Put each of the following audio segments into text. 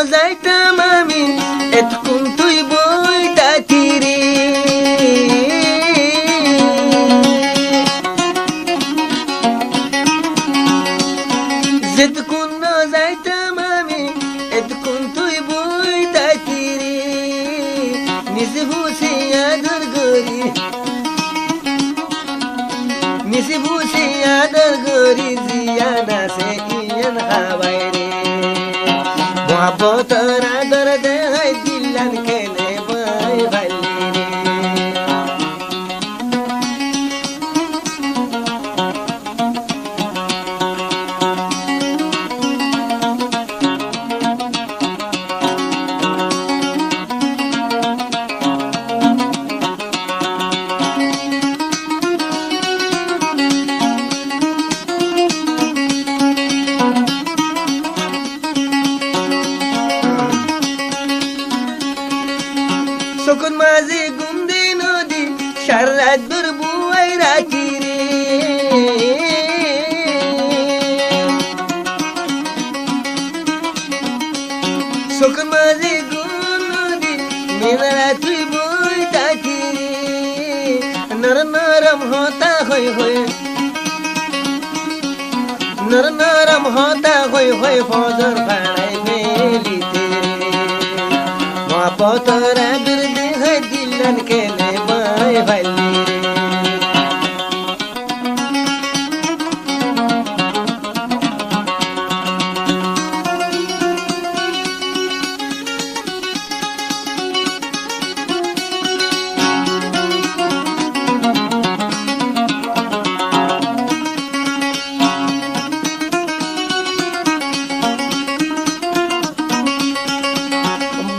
যাইতাম আমি এতক্ষণ তুই বই ডাকিরে যেতক্ষণ যাইতাম আমি এতক্ষণ তুই বই ডাকিরে নিজে বসে আদর করি নিশি বুঝি আদর করি জিয়ানা সে ইয়ান হাওয়াই রে মোহাব্বতর আদর দেয় দিলান কেনে বাই ভালি রে সকল মাঝে গুন্দে নদী সারা দূর বুয়াই রাখি রে সকল মাঝে গুন নদী মেলা তুই বই ডাকি রে নরম হতা হই হই নরম হতা হই হই ফজর ভাড়াই মেলিতে মোহাব্বতর আদর দেয় দিলান কেনে বাই ভালি রে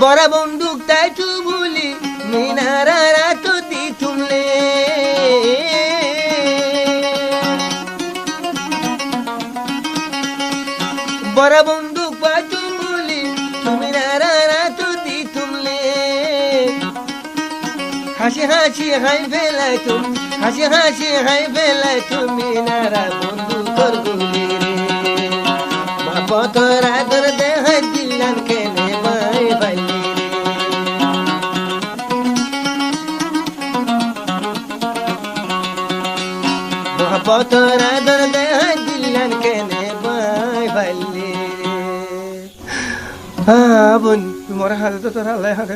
বড় বন্দুক তাই তু বলি মিনারা রাত দি তুমলে বড় বন্দুক পাতু বলি তুমি নারা রাত দি তুমলে হাসি হাসি হাই ফেলাই তুম হাসি হাসি হাই ফেলাই তুমি নারা বন্দুকর গুলি রে মোহাব্বতর আদর দেয় দিলান কেনে বাই ভালি মোহাব্বতর আদর দেয় দিলান কেনে বাই ভালি রে বোন তোমার হাতে তো তোর আল্লাহ হাতে